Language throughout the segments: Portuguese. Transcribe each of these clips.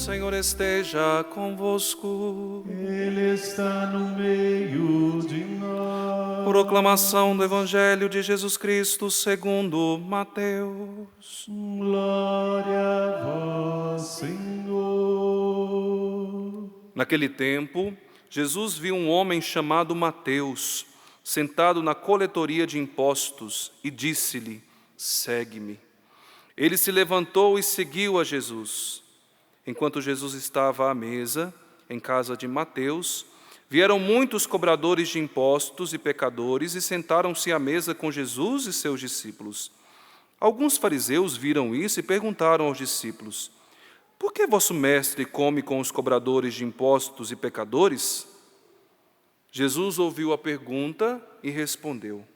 Senhor esteja convosco. Ele está no meio de nós. Proclamação do Evangelho de Jesus Cristo segundo Mateus. Glória a vós, Senhor. Naquele tempo, Jesus viu um homem chamado Mateus, sentado na coletoria de impostos, e disse-lhe: segue-me. Ele se levantou e seguiu a Jesus. Enquanto Jesus estava à mesa, em casa de Mateus, vieram muitos cobradores de impostos e pecadores e sentaram-se à mesa com Jesus e seus discípulos. Alguns fariseus viram isso e perguntaram aos discípulos: por que vosso mestre come com os cobradores de impostos e pecadores? Jesus ouviu a pergunta e respondeu: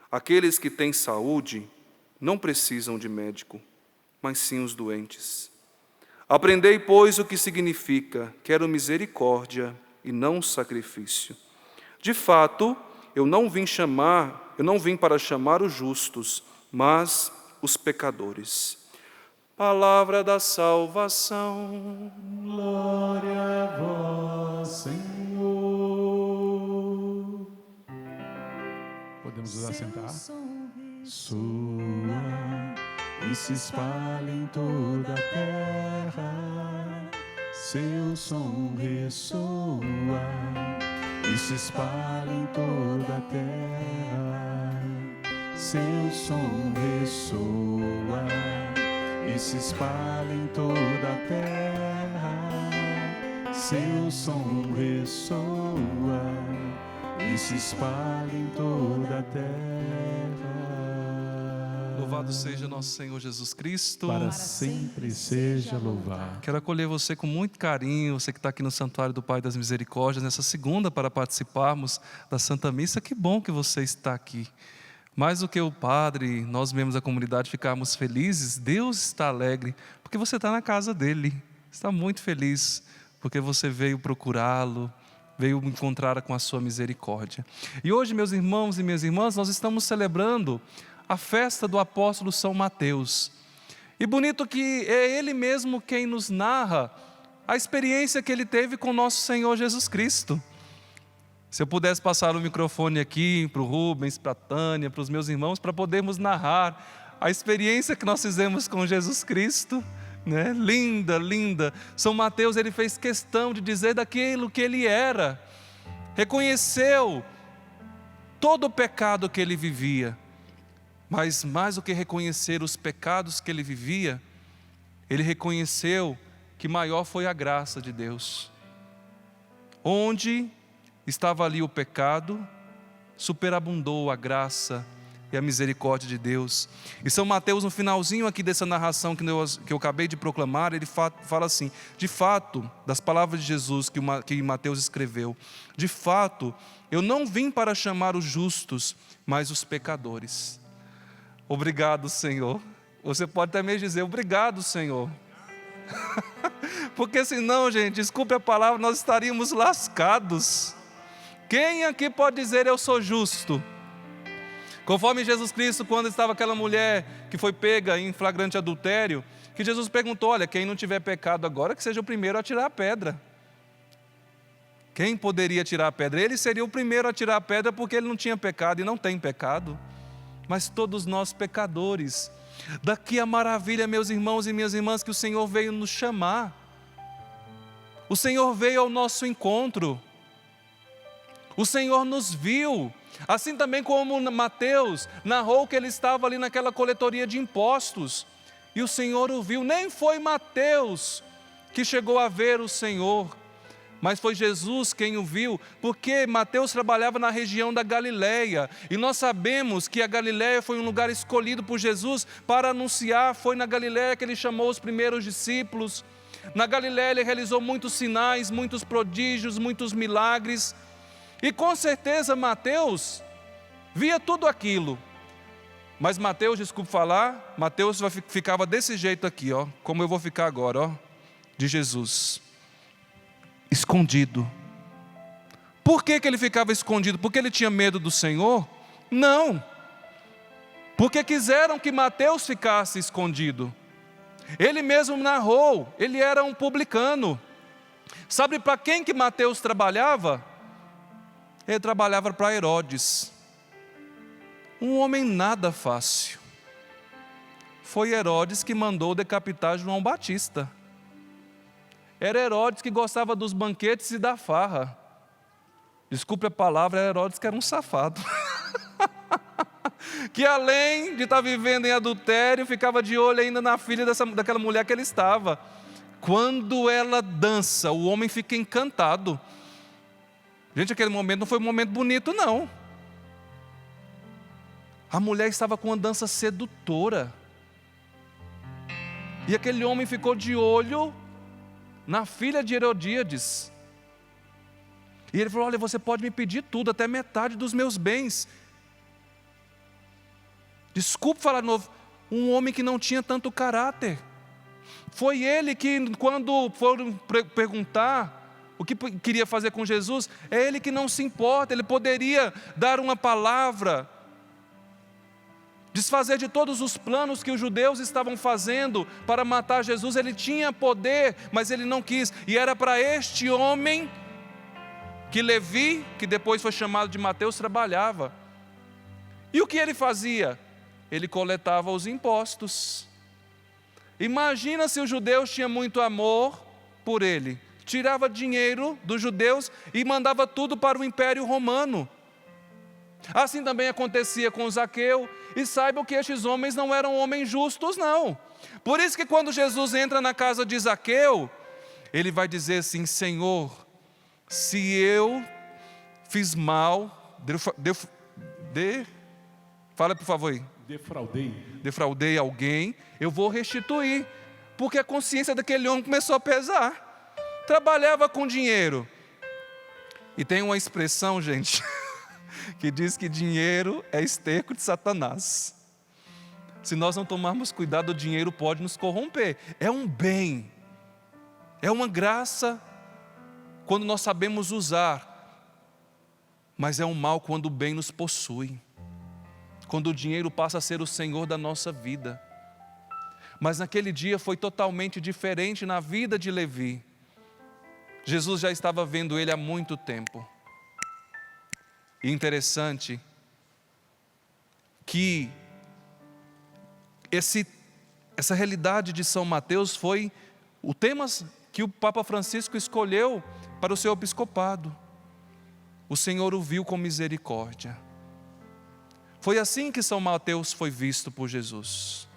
aqueles que têm saúde não precisam de médico, mas sim os doentes. Aprendei, pois, o que significa: quero misericórdia e não sacrifício. De fato, eu não vim para chamar os justos, mas os pecadores. Palavra da salvação. Glória a vós, Senhor. Podemos nos assentar. Soa e se espalha em toda a terra. Seu som ressoa e se espalha em toda a terra. Seu som ressoa e se espalha em toda a terra. Seu som ressoa e se espalha em toda a terra. Louvado seja nosso Senhor Jesus Cristo. Para sempre seja louvado. Quero acolher você com muito carinho, você que está aqui no Santuário do Pai das Misericórdias, nessa segunda para participarmos da Santa Missa. Que bom que você está aqui. Mais do que o padre, nós membros da comunidade ficarmos felizes, Deus está alegre, porque você está na casa dele. Está muito feliz, porque você veio procurá-lo, veio encontrar com a sua misericórdia. E hoje, meus irmãos e minhas irmãs, nós estamos celebrando a festa do apóstolo São Mateus. E bonito que é ele mesmo quem nos narra a experiência que ele teve com nosso Senhor Jesus Cristo. Se eu pudesse passar o microfone aqui para o Rubens, para a Tânia, para os meus irmãos, para podermos narrar a experiência que nós fizemos com Jesus Cristo, né? Linda, linda. São Mateus, ele fez questão de dizer daquilo que ele era, reconheceu todo o pecado que ele vivia, mas mais do que reconhecer os pecados que ele vivia, ele reconheceu que maior foi a graça de Deus. Onde estava ali o pecado, superabundou a graça e a misericórdia de Deus. E São Mateus, no finalzinho aqui dessa narração que eu acabei de proclamar, ele fala assim: de fato, das palavras de Jesus que Mateus escreveu, de fato, eu não vim para chamar os justos, mas os pecadores. Obrigado, Senhor. Você pode até mesmo dizer: obrigado, Senhor. Porque senão, gente, desculpe a palavra, nós estaríamos lascados. Quem aqui pode dizer: eu sou justo? Conforme Jesus Cristo, quando estava aquela mulher que foi pega em flagrante adultério, que Jesus perguntou: olha, quem não tiver pecado agora, que seja o primeiro a tirar a pedra. Quem poderia tirar a pedra? Ele seria o primeiro a tirar a pedra, porque ele não tinha pecado e não tem pecado. Mas todos nós pecadores. Daqui a maravilha, meus irmãos e minhas irmãs, que o Senhor veio nos chamar. O Senhor veio ao nosso encontro. O Senhor nos viu. Assim também como Mateus narrou que ele estava ali naquela coletoria de impostos. E o Senhor o viu. Nem foi Mateus que chegou a ver o Senhor, mas foi Jesus quem o viu, porque Mateus trabalhava na região da Galileia, e nós sabemos que a Galileia foi um lugar escolhido por Jesus para anunciar. Foi na Galileia que ele chamou os primeiros discípulos. Na Galileia ele realizou muitos sinais, muitos prodígios, muitos milagres, e com certeza Mateus via tudo aquilo. Mas Mateus, desculpe falar, Mateus ficava desse jeito aqui, ó, como eu vou ficar agora, ó, de Jesus. Escondido. Por que ele ficava escondido? Porque ele tinha medo do Senhor? Não. Porque quiseram que Mateus ficasse escondido. Ele mesmo narrou, ele era um publicano. Sabe para quem que Mateus trabalhava? Ele trabalhava para Herodes, um homem nada fácil. Foi Herodes que mandou decapitar João Batista. Era Herodes que gostava dos banquetes e da farra. Desculpe a palavra, era Herodes que era um safado. Que além de estar vivendo em adultério, ficava de olho ainda na filha daquela mulher que ele estava. Quando ela dança, o homem fica encantado. Gente, aquele momento não foi um momento bonito, não. A mulher estava com uma dança sedutora. E aquele homem ficou de olho na filha de Herodíades. E ele falou: olha, você pode me pedir tudo, até metade dos meus bens. Desculpe falar de novo, um homem que não tinha tanto caráter. Foi ele que, quando foram perguntar o que queria fazer com Jesus, é ele que não se importa. Ele poderia dar uma palavra, desfazer de todos os planos que os judeus estavam fazendo para matar Jesus. Ele tinha poder, mas ele não quis. E era para este homem que Levi, que depois foi chamado de Mateus, trabalhava. E o que ele fazia? Ele coletava os impostos. Imagina se os judeus tinham muito amor por ele. Tirava dinheiro dos judeus e mandava tudo para o Império Romano. Assim também acontecia com Zaqueu. E saibam que estes homens não eram homens justos, não. Por isso que quando Jesus entra na casa de Zaqueu, ele vai dizer assim: Senhor, se eu fiz mal, fala por favor aí. Defraudei alguém, eu vou restituir. Porque a consciência daquele homem começou a pesar. Trabalhava com dinheiro. E tem uma expressão, gente, que diz que dinheiro é esterco de Satanás. Se nós não tomarmos cuidado, o dinheiro pode nos corromper. É um bem, é uma graça quando nós sabemos usar, mas é um mal quando o bem nos possui, quando o dinheiro passa a ser o senhor da nossa vida. Mas naquele dia foi totalmente diferente na vida de Levi. Jesus já estava vendo ele há muito tempo. E interessante que essa realidade de São Mateus foi o tema que o Papa Francisco escolheu para o seu episcopado. O Senhor o viu com misericórdia. Foi assim que São Mateus foi visto por Jesus.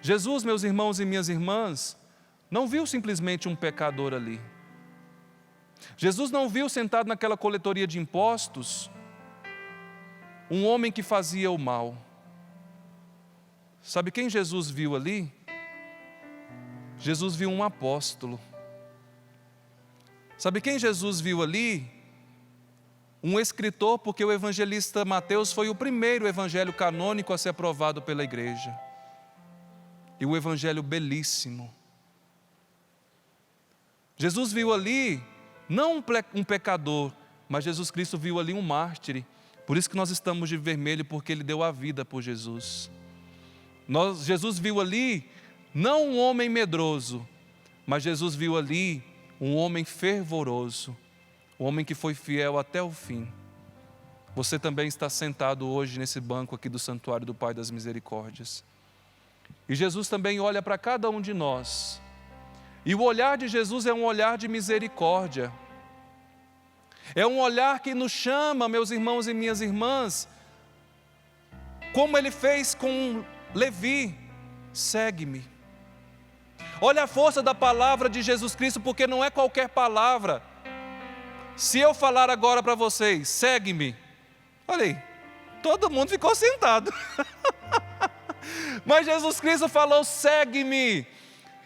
Jesus, meus irmãos e minhas irmãs, não viu simplesmente um pecador ali. Jesus não viu sentado naquela coletoria de impostos um homem que fazia o mal. Sabe quem Jesus viu ali? Jesus viu um apóstolo. Sabe quem Jesus viu ali? Um escritor, porque o evangelista Mateus foi o primeiro evangelho canônico a ser aprovado pela igreja. E o evangelho belíssimo. Jesus viu ali não um pecador, mas Jesus Cristo viu ali um mártir. Por isso que nós estamos de vermelho, porque ele deu a vida por Jesus. Jesus viu ali não um homem medroso, mas Jesus viu ali um homem fervoroso, um homem que foi fiel até o fim. Você também está sentado hoje nesse banco aqui do Santuário do Pai das Misericórdias. E Jesus também olha para cada um de nós. E o olhar de Jesus é um olhar de misericórdia. É um olhar que nos chama, meus irmãos e minhas irmãs, como ele fez com Levi: segue-me. Olha a força da palavra de Jesus Cristo, porque não é qualquer palavra. Se eu falar agora para vocês, segue-me, olha aí, todo mundo ficou sentado. Mas Jesus Cristo falou: segue-me.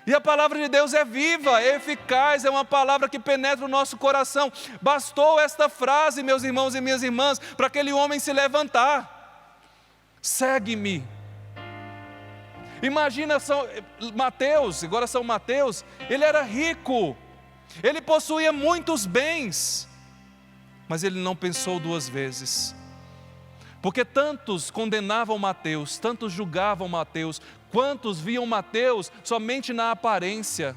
E a palavra de Deus é viva, é eficaz, é uma palavra que penetra o nosso coração. Bastou esta frase, meus irmãos e minhas irmãs, para aquele homem se levantar: segue-me. Imagina São Mateus, agora São Mateus, ele era rico, ele possuía muitos bens, mas ele não pensou duas vezes. Porque tantos condenavam Mateus, tantos julgavam Mateus, quantos viam Mateus somente na aparência.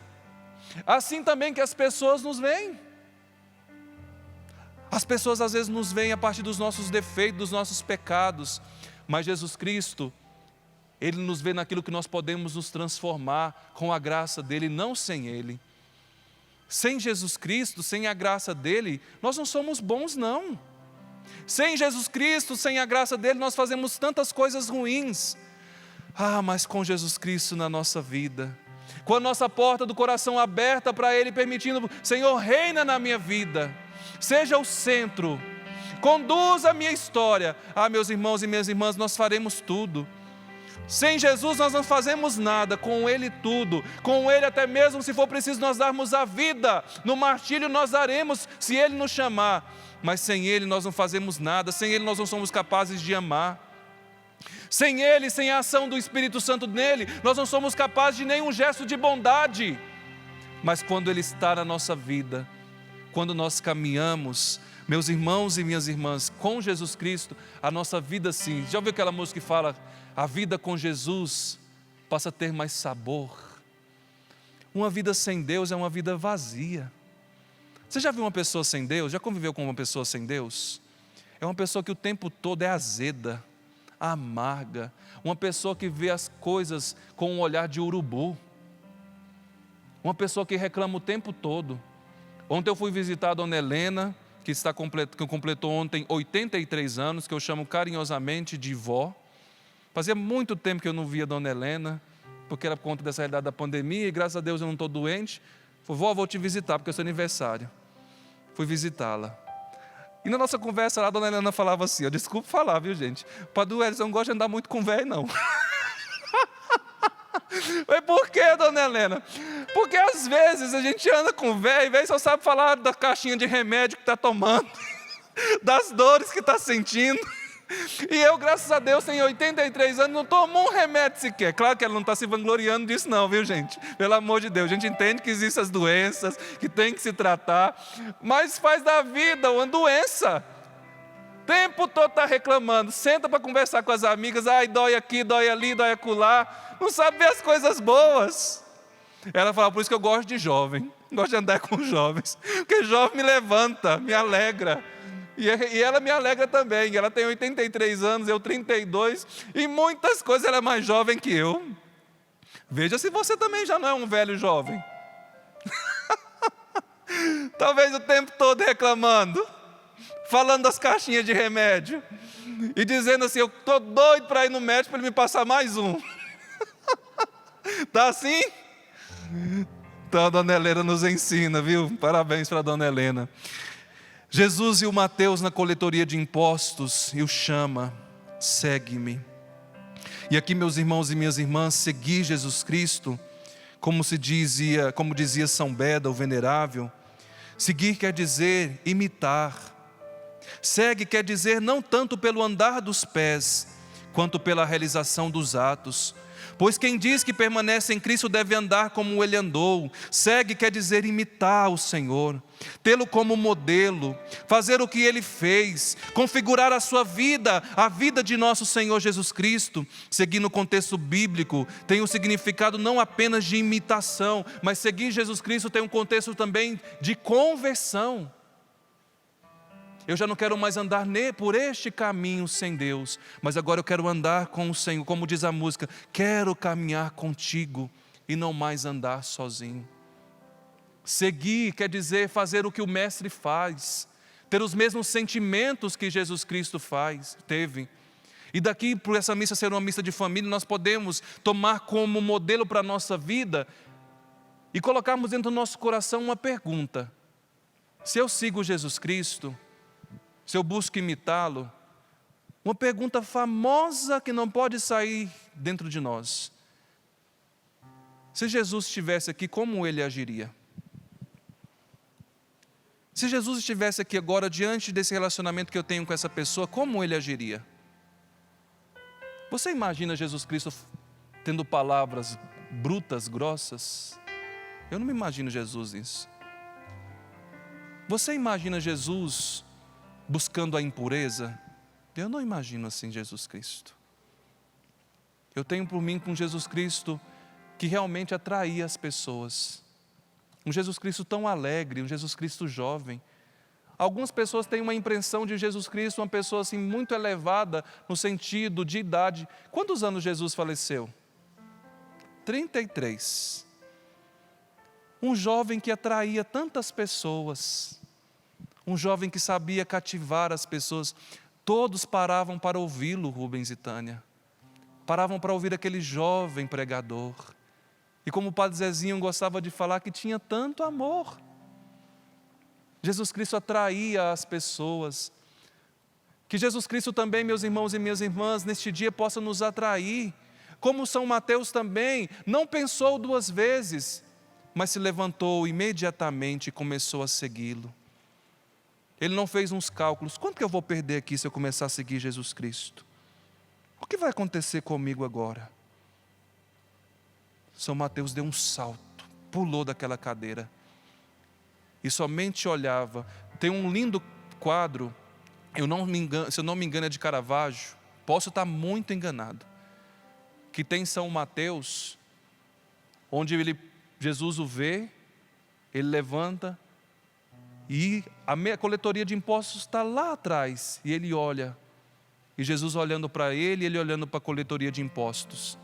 Assim também que as pessoas nos veem. As pessoas às vezes nos veem a partir dos nossos defeitos, dos nossos pecados, mas Jesus Cristo, Ele nos vê naquilo que nós podemos nos transformar com a graça dEle, não sem Ele. Sem Jesus Cristo, sem a graça dEle, nós não somos bons não. Sem Jesus Cristo, sem a graça dEle, nós fazemos tantas coisas ruins. Mas com Jesus Cristo na nossa vida, com a nossa porta do coração aberta para Ele, permitindo, Senhor, reina na minha vida, seja o centro, conduza a minha história. Meus irmãos e minhas irmãs, nós faremos tudo. Sem Jesus nós não fazemos nada, com Ele tudo. Com Ele até mesmo se for preciso nós darmos a vida, no martírio nós daremos, se Ele nos chamar. Mas sem Ele nós não fazemos nada, sem Ele nós não somos capazes de amar. Sem Ele, sem a ação do Espírito Santo nele, nós não somos capazes de nenhum gesto de bondade. Mas quando Ele está na nossa vida, quando nós caminhamos, meus irmãos e minhas irmãs, com Jesus Cristo, a nossa vida sim. Já ouviu aquela música que fala, a vida com Jesus passa a ter mais sabor? Uma vida sem Deus é uma vida vazia. Você já viu uma pessoa sem Deus? Já conviveu com uma pessoa sem Deus? É uma pessoa que o tempo todo é azeda, amarga, uma pessoa que vê as coisas com um olhar de urubu, uma pessoa que reclama o tempo todo. Ontem eu fui visitar a Dona Helena, que completou ontem 83 anos, que eu chamo carinhosamente de vó. Fazia muito tempo que eu não via a Dona Helena, porque era por conta dessa realidade da pandemia, e graças a Deus eu não estou doente. Falei, vó, vou te visitar, porque é seu aniversário. Fui visitá-la. E na nossa conversa lá, a Dona Helena falava assim, desculpa falar, viu gente? Padre Wellington, eu não gosto de andar muito com velho, não. Mas por que, Dona Helena? Porque às vezes a gente anda com velho só sabe falar da caixinha de remédio que está tomando, das dores que está sentindo. E eu, graças a Deus, tenho 83 anos, não tomo um remédio sequer. Claro que ela não está se vangloriando disso não, viu gente? Pelo amor de Deus, a gente entende que existem as doenças, que tem que se tratar, mas faz da vida uma doença. O tempo todo está reclamando, senta para conversar com as amigas, dói aqui, dói ali, dói acolá, não sabe ver as coisas boas. Ela fala, por isso que eu gosto de jovem, gosto de andar com jovens, porque jovem me levanta, me alegra. E ela me alegra também, ela tem 83 anos, eu 32, e muitas coisas ela é mais jovem que eu. Veja se você também já não é um velho jovem. Talvez o tempo todo reclamando, falando das caixinhas de remédio, e dizendo assim, eu estou doido para ir no médico para ele me passar mais um. Tá assim? Então a Dona Helena nos ensina, viu? Parabéns para a Dona Helena. Jesus e o Mateus na coletoria de impostos e o chama, segue-me. E aqui, meus irmãos e minhas irmãs, seguir Jesus Cristo, como dizia São Beda, o venerável, seguir quer dizer imitar. Segue quer dizer não tanto pelo andar dos pés, quanto pela realização dos atos. Pois quem diz que permanece em Cristo deve andar como Ele andou. Segue quer dizer imitar o Senhor, tê-lo como modelo, fazer o que Ele fez, configurar a sua vida, a vida de nosso Senhor Jesus Cristo. Seguir no contexto bíblico tem um significado não apenas de imitação, mas seguir Jesus Cristo tem um contexto também de conversão. Eu já não quero mais andar por este caminho sem Deus, mas agora eu quero andar com o Senhor, como diz a música, quero caminhar contigo e não mais andar sozinho. Seguir quer dizer fazer o que o Mestre faz, ter os mesmos sentimentos que Jesus Cristo teve. E daqui, por essa missa ser uma missa de família, nós podemos tomar como modelo para a nossa vida e colocarmos dentro do nosso coração uma pergunta: se eu sigo Jesus Cristo, se eu busco imitá-lo, uma pergunta famosa que não pode sair dentro de nós: se Jesus estivesse aqui, como Ele agiria? Se Jesus estivesse aqui agora, diante desse relacionamento que eu tenho com essa pessoa, como Ele agiria? Você imagina Jesus Cristo tendo palavras brutas, grossas? Eu não me imagino Jesus nisso. Você imagina Jesus buscando a impureza? Eu não imagino assim Jesus Cristo. Eu tenho por mim com Jesus Cristo que realmente atraía as pessoas. Um Jesus Cristo tão alegre, um Jesus Cristo jovem. Algumas pessoas têm uma impressão de Jesus Cristo, uma pessoa assim muito elevada no sentido de idade. Quantos anos Jesus faleceu? 33. Um jovem que atraía tantas pessoas. Um jovem que sabia cativar as pessoas. Todos paravam para ouvi-lo, Rubens e Tânia. Paravam para ouvir aquele jovem pregador. E como o Padre Zezinho gostava de falar, que tinha tanto amor. Jesus Cristo atraía as pessoas. Que Jesus Cristo também, meus irmãos e minhas irmãs, neste dia possa nos atrair. Como São Mateus também, não pensou duas vezes, mas se levantou imediatamente e começou a segui-lo. Ele não fez uns cálculos: quanto que eu vou perder aqui se eu começar a seguir Jesus Cristo? O que vai acontecer comigo agora? São Mateus deu um salto, pulou daquela cadeira e somente olhava. Tem um lindo quadro, se eu não me engano é de Caravaggio, posso estar muito enganado, que tem São Mateus, onde Jesus o vê, ele levanta e a coletoria de impostos está lá atrás, e ele olha, e Jesus olhando para ele, ele olhando para a coletoria de impostos.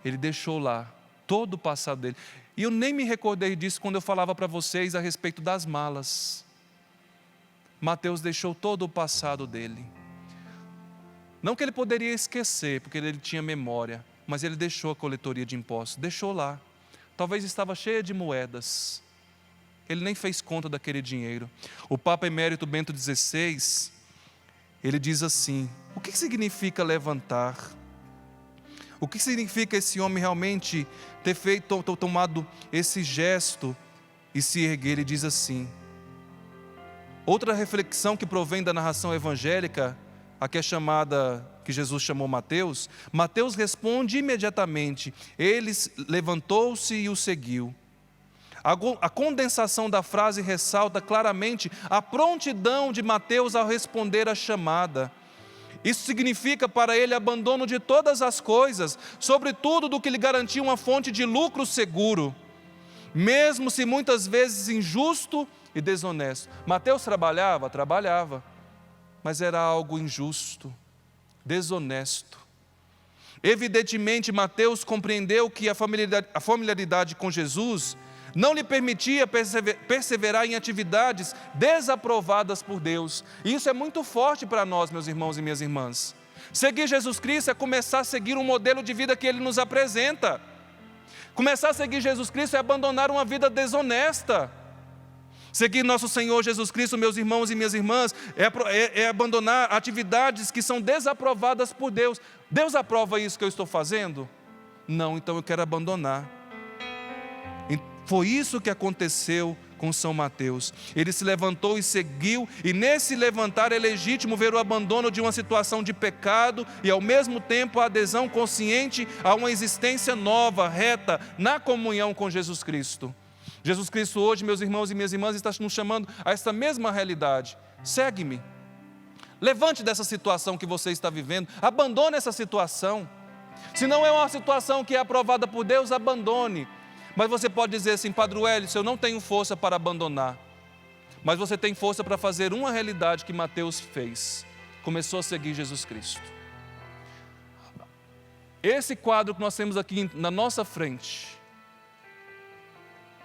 Ele deixou lá todo o passado dele. E eu nem me recordei disso quando eu falava para vocês a respeito das malas. Mateus deixou todo o passado dele. Não que ele poderia esquecer, porque ele tinha memória, mas ele deixou a coletoria de impostos, deixou lá. Talvez estava cheia de moedas. Ele nem fez conta daquele dinheiro. O Papa Emérito Bento XVI, ele diz assim: o que significa levantar? O que significa esse homem realmente ter tomado esse gesto e se erguer? Ele diz assim. Outra reflexão que provém da narração evangélica, a que é chamada, que Jesus chamou Mateus, Mateus responde imediatamente: ele levantou-se e o seguiu. A condensação da frase ressalta claramente a prontidão de Mateus ao responder à chamada. Isso significa para ele abandono de todas as coisas, sobretudo do que lhe garantia uma fonte de lucro seguro, mesmo se muitas vezes injusto e desonesto. Mateus trabalhava, mas era algo injusto, desonesto. Evidentemente, Mateus compreendeu que a familiaridade com Jesus não lhe permitia perseverar em atividades desaprovadas por Deus. E isso é muito forte para nós, meus irmãos e minhas irmãs. Seguir Jesus Cristo é começar a seguir um modelo de vida que Ele nos apresenta. Começar a seguir Jesus Cristo é abandonar uma vida desonesta. Seguir nosso Senhor Jesus Cristo, meus irmãos e minhas irmãs, é abandonar atividades que são desaprovadas por Deus. Deus aprova isso que eu estou fazendo? Não, então eu quero abandonar. Foi isso que aconteceu com São Mateus. Ele se levantou e seguiu, e nesse levantar é legítimo ver o abandono de uma situação de pecado e ao mesmo tempo a adesão consciente a uma existência nova, reta, na comunhão com Jesus Cristo. Jesus Cristo hoje, meus irmãos e minhas irmãs, está nos chamando a esta mesma realidade. Segue-me. Levante dessa situação que você está vivendo, abandone essa situação. Se não é uma situação que é aprovada por Deus, abandone. Mas você pode dizer assim: Padre Wellington, eu não tenho força para abandonar. Mas você tem força para fazer uma realidade que Mateus fez. Começou a seguir Jesus Cristo. Esse quadro que nós temos aqui na nossa frente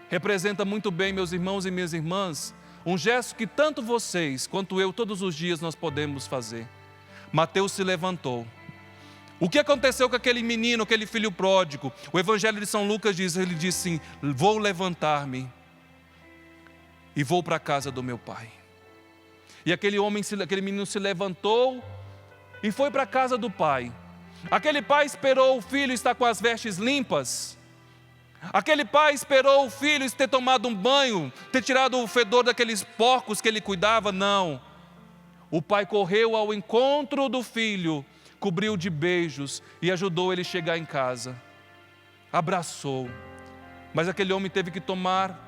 representa muito bem, meus irmãos e minhas irmãs, um gesto que tanto vocês quanto eu todos os dias nós podemos fazer. Mateus se levantou. O que aconteceu com aquele menino, aquele filho pródigo? O Evangelho de São Lucas diz, ele disse assim: vou levantar-me e vou para a casa do meu pai. E aquele menino se levantou e foi para a casa do pai. Aquele pai esperou o filho estar com as vestes limpas. Aquele pai esperou o filho ter tomado um banho, ter tirado o fedor daqueles porcos que ele cuidava. Não. O pai correu ao encontro do filho, cobriu de beijos e ajudou ele a chegar em casa. Abraçou. Mas aquele homem teve que tomar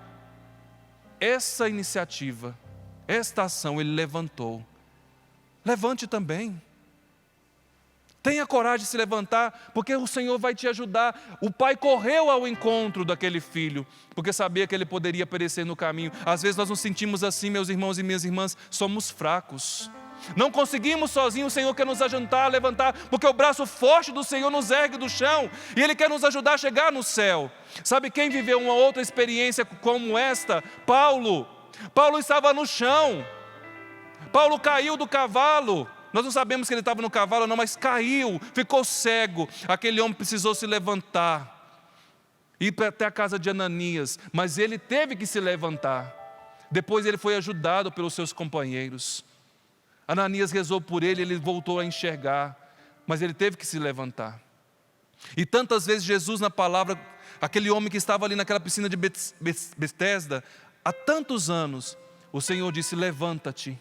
essa iniciativa, esta ação. Ele levantou. levante também. Tenha coragem de se levantar, porque o Senhor vai te ajudar. O pai correu ao encontro daquele filho, porque sabia que ele poderia perecer no caminho. Às vezes nós nos sentimos assim, meus irmãos e minhas irmãs, somos fracos. Não conseguimos sozinhos, o Senhor quer nos ajudar a levantar, porque o braço forte do Senhor nos ergue do chão, e Ele quer nos ajudar a chegar no céu. Sabe quem viveu uma outra experiência como esta? Paulo. Paulo estava no chão. Paulo caiu do cavalo. Nós não sabemos que ele estava no cavalo não, mas caiu, ficou cego. Aquele homem precisou se levantar, ir até a casa de Ananias, mas ele teve que se levantar. Depois ele foi ajudado pelos seus companheiros. Ananias rezou por ele, ele voltou a enxergar, mas ele teve que se levantar. E tantas vezes Jesus na palavra, aquele homem que estava ali naquela piscina de Betesda, há tantos anos, o Senhor disse: levanta-te.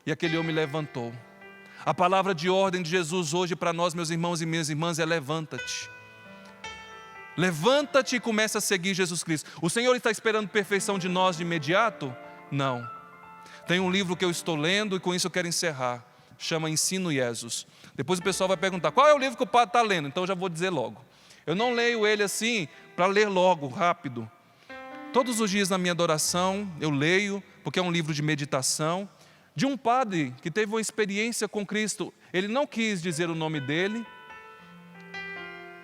E aquele homem levantou. A palavra de ordem de Jesus hoje para nós, meus irmãos e minhas irmãs, é levanta-te. Levanta-te e começa a seguir Jesus Cristo. O Senhor está esperando perfeição de nós de imediato? Não. Tem um livro que eu estou lendo e com isso eu quero encerrar. Chama Ensino Jesus. Depois o pessoal vai perguntar, qual é o livro que o padre está lendo? Então eu já vou dizer logo. Eu não leio ele assim para ler logo, rápido. Todos os dias na minha adoração eu leio, porque é um livro de meditação, de um padre que teve uma experiência com Cristo. Ele não quis dizer o nome dele.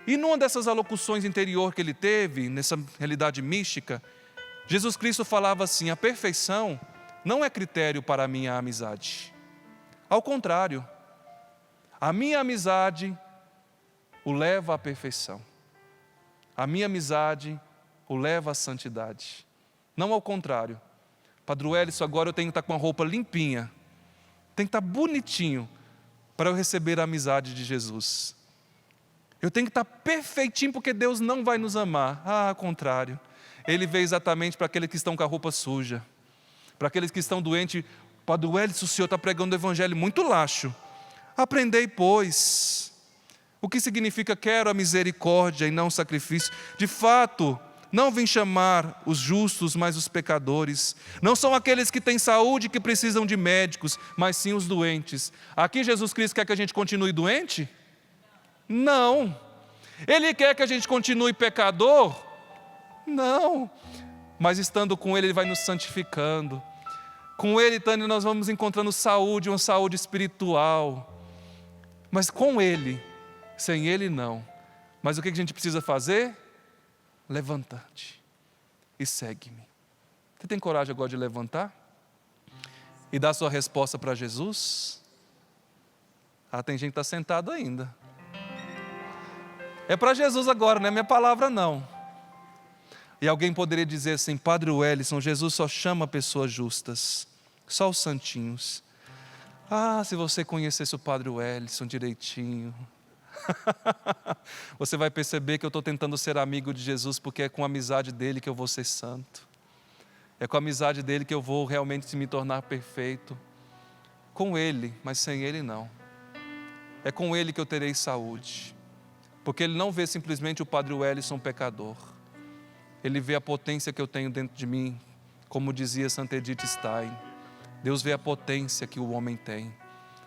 E numa dessas alocuções interior que ele teve, nessa realidade mística, Jesus Cristo falava assim: a perfeição não é critério para a minha amizade. Ao contrário, a minha amizade o leva à perfeição. A minha amizade o leva à santidade. Não ao contrário. Padre Wellington, agora eu tenho que estar com a roupa limpinha, tem que estar bonitinho para eu receber a amizade de Jesus. Eu tenho que estar perfeitinho, porque Deus não vai nos amar. Ao contrário, Ele veio exatamente para aqueles que estão com a roupa suja, para aqueles que estão doentes. Padre Wellington, o senhor está pregando o evangelho muito laxo. Aprendei, pois, o que significa quero a misericórdia e não o sacrifício. De fato, não vim chamar os justos, mas os pecadores. Não são aqueles que têm saúde que precisam de médicos, mas sim os doentes. Aqui Jesus Cristo quer que a gente continue doente? Não. Ele quer que a gente continue pecador? Não. Mas estando com Ele, Ele vai nos santificando. Com Ele, Tânia, nós vamos encontrando saúde, uma saúde espiritual. Mas com Ele, sem Ele não. Mas o que a gente precisa fazer? Levanta-te e segue-me. Você tem coragem agora de levantar? E dar sua resposta para Jesus? Tem gente que está sentado ainda. É para Jesus agora, não é minha palavra não. E alguém poderia dizer assim: Padre Wellington, Jesus só chama pessoas justas, só os santinhos. Se você conhecesse o Padre Wellington direitinho, você vai perceber que eu estou tentando ser amigo de Jesus, porque é com a amizade dele que eu vou ser santo. É com a amizade dele que eu vou realmente me tornar perfeito. Com ele, mas sem ele não. É com ele que eu terei saúde. Porque ele não vê simplesmente o Padre Wellington pecador. Ele vê a potência que eu tenho dentro de mim, como dizia Santa Edith Stein. Deus vê a potência que o homem tem,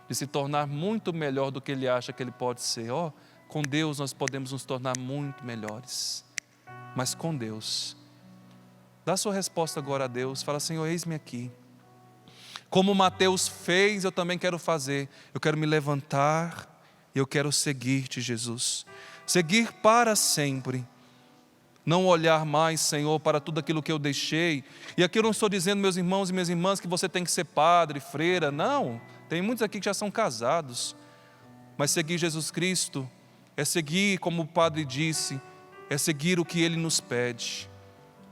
de se tornar muito melhor do que ele acha que ele pode ser. Com Deus nós podemos nos tornar muito melhores. Mas com Deus. Dá sua resposta agora a Deus. Fala: Senhor, eis-me aqui. Como Mateus fez, eu também quero fazer. Eu quero me levantar e eu quero seguir-te, Jesus. Seguir para sempre. Não olhar mais, Senhor, para tudo aquilo que eu deixei. E aqui eu não estou dizendo, meus irmãos e minhas irmãs, que você tem que ser padre, freira. Não, tem muitos aqui que já são casados. Mas seguir Jesus Cristo é seguir, como o padre disse, é seguir o que Ele nos pede.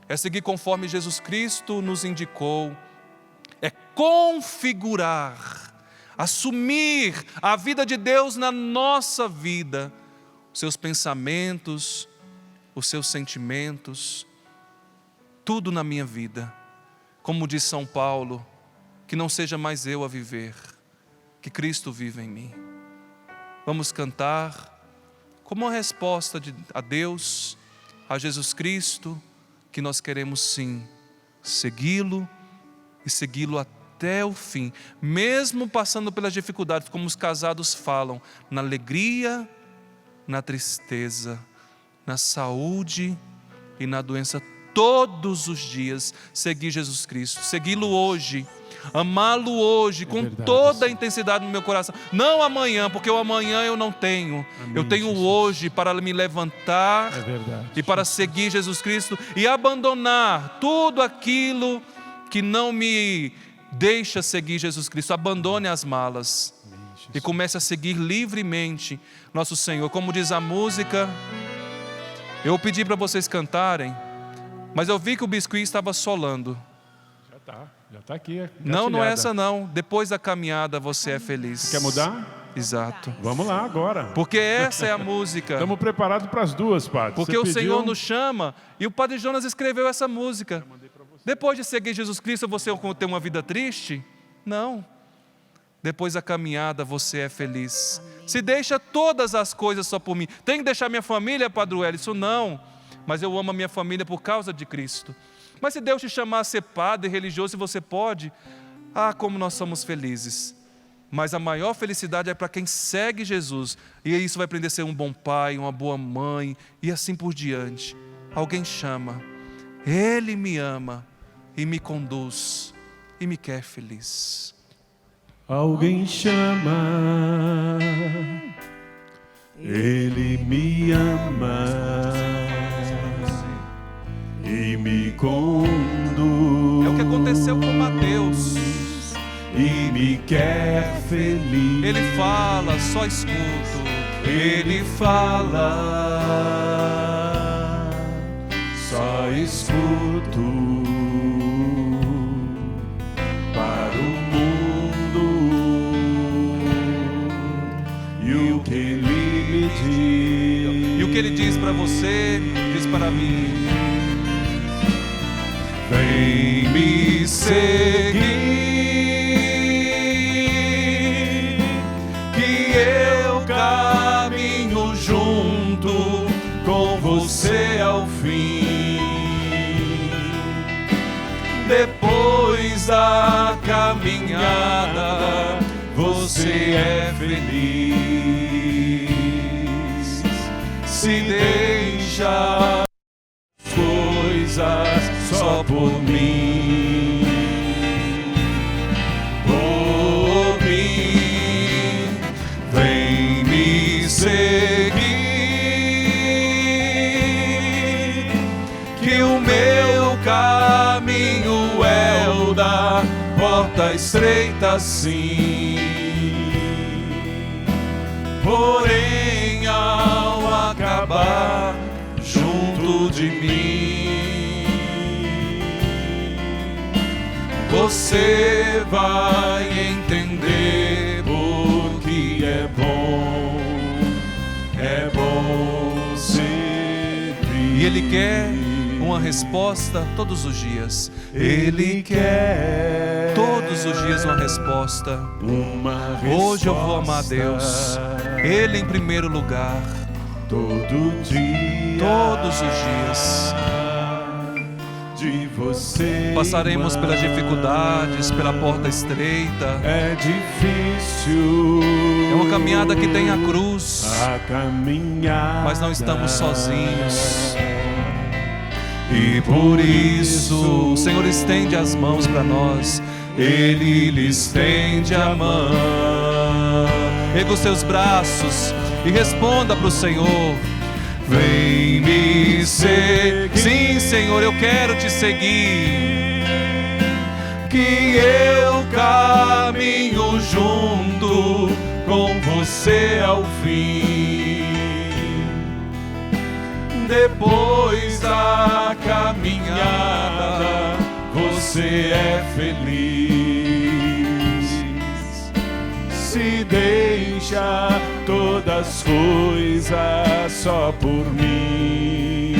É seguir conforme Jesus Cristo nos indicou. É configurar, assumir a vida de Deus na nossa vida. Os seus pensamentos, os seus sentimentos, tudo na minha vida. Como diz São Paulo, que não seja mais eu a viver, que Cristo viva em mim. Vamos cantar como uma resposta a Deus, a Jesus Cristo, que nós queremos sim segui-lo e segui-lo até o fim, mesmo passando pelas dificuldades, como os casados falam, na alegria, na tristeza, na saúde e na doença, todos os dias, seguir Jesus Cristo, segui-lo hoje, amá-lo hoje, com verdade, toda a Senhor. intensidade no meu coração, não amanhã, porque o amanhã eu não tenho, Amém, eu tenho Jesus. hoje para me levantar É verdade. e para seguir Jesus Cristo e abandonar tudo aquilo que não me deixa seguir Jesus Cristo. Abandone as malas Amém, Jesus. e comece a seguir livremente nosso Senhor. Como diz a música, eu pedi para vocês cantarem, mas eu vi que o Biscuit estava solando. Já tá aqui. Não é engatilhada. essa não. Depois da caminhada você é feliz. Quer mudar? Exato. Vamos lá agora. Porque essa é a música. Estamos preparados para as duas, Padre. Porque Você o pediu? Senhor nos chama e o Padre Jonas escreveu essa música. Depois de seguir Jesus Cristo, você ter uma vida triste? Não. Depois da caminhada, você é feliz. Se deixa todas as coisas só por mim. Tem que deixar minha família, Padre Hélio? Isso não. Mas eu amo a minha família por causa de Cristo. Mas se Deus te chamar a ser padre religioso, se você pode, como nós somos felizes. Mas a maior felicidade é para quem segue Jesus. E isso vai aprender a ser um bom pai, uma boa mãe e assim por diante. Alguém chama, Ele me ama e me conduz e me quer feliz. Alguém chama, Ele me ama e me conduz. É o que aconteceu com Mateus. E me quer feliz. Ele fala, só escuto. Ele fala, só escuto. Para o mundo e o que Ele me diz. E o que Ele diz para você, diz para mim. Vem me seguir, que eu caminho junto com você ao fim. Depois da caminhada, você é feliz. Se deixa coisas só por mim, por mim. Vem me seguir, que o meu caminho é o da porta estreita, sim. Porém, ao acabar junto de mim, você vai entender porque é bom servir. E Ele quer uma resposta todos os dias. Ele quer Todos os dias uma resposta. uma resposta. Hoje eu vou amar a Deus. Ele em primeiro lugar. Todo dia, Todos os dias. De você Passaremos pelas dificuldades, pela porta estreita. é difícil. É uma caminhada que tem a cruz, A caminhar, mas não estamos sozinhos. E por isso o Senhor estende as mãos para nós. Ele lhe estende a mão. Erga os seus braços e responda para o Senhor. Vem me seguir. Sim, Senhor, eu quero te seguir. que eu caminho junto com você ao fim. Depois da caminhada, você é feliz. Se deixa todas as coisas só por mim.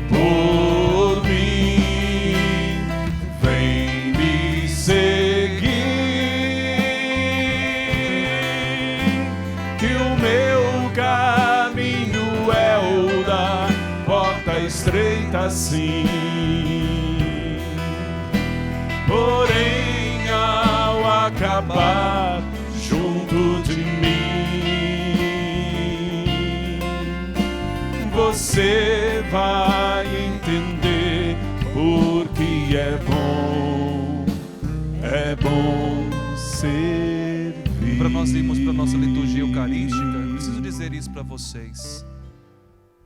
Por mim, vem me seguir, que o meu caminho é o da porta estreita, sim. porém ao acabar junto de mim, você vai entender porque é bom servir. Para nós irmos para a nossa liturgia eucarística, eu preciso dizer isso para vocês.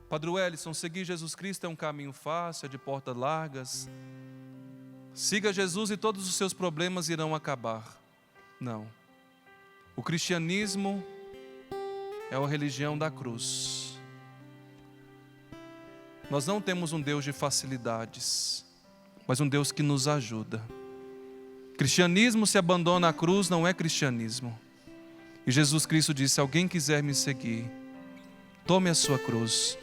Padre Wellison, seguir Jesus Cristo é um caminho fácil, é de portas largas. Siga Jesus e todos os seus problemas irão acabar. Não. O cristianismo é uma religião da cruz. Nós não temos um Deus de facilidades, mas um Deus que nos ajuda. Cristianismo se abandona à cruz, não é cristianismo. E Jesus Cristo disse: se alguém quiser me seguir, tome a sua cruz.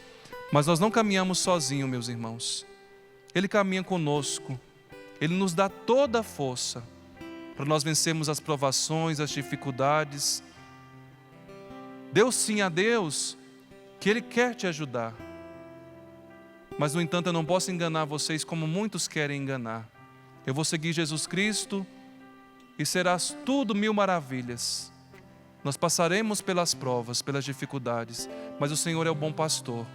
Mas nós não caminhamos sozinhos, meus irmãos. Ele caminha conosco. Ele nos dá toda a força para nós vencermos as provações, as dificuldades. Deus sim a Deus que Ele quer te ajudar. Mas, no entanto, eu não posso enganar vocês como muitos querem enganar. Eu vou seguir Jesus Cristo e serás tudo mil maravilhas. Nós passaremos pelas provas, pelas dificuldades, mas o Senhor é o bom pastor.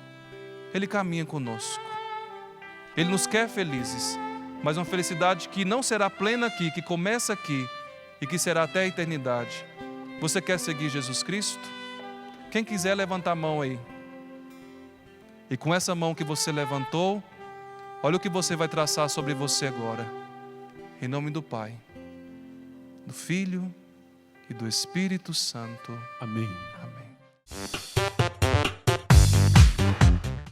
Ele caminha conosco. Ele nos quer felizes, mas uma felicidade que não será plena aqui, que começa aqui e que será até a eternidade. Você quer seguir Jesus Cristo? Quem quiser, levanta a mão aí. E com essa mão que você levantou, olha o que você vai traçar sobre você agora. Em nome do Pai, do Filho e do Espírito Santo. Amém. Amém.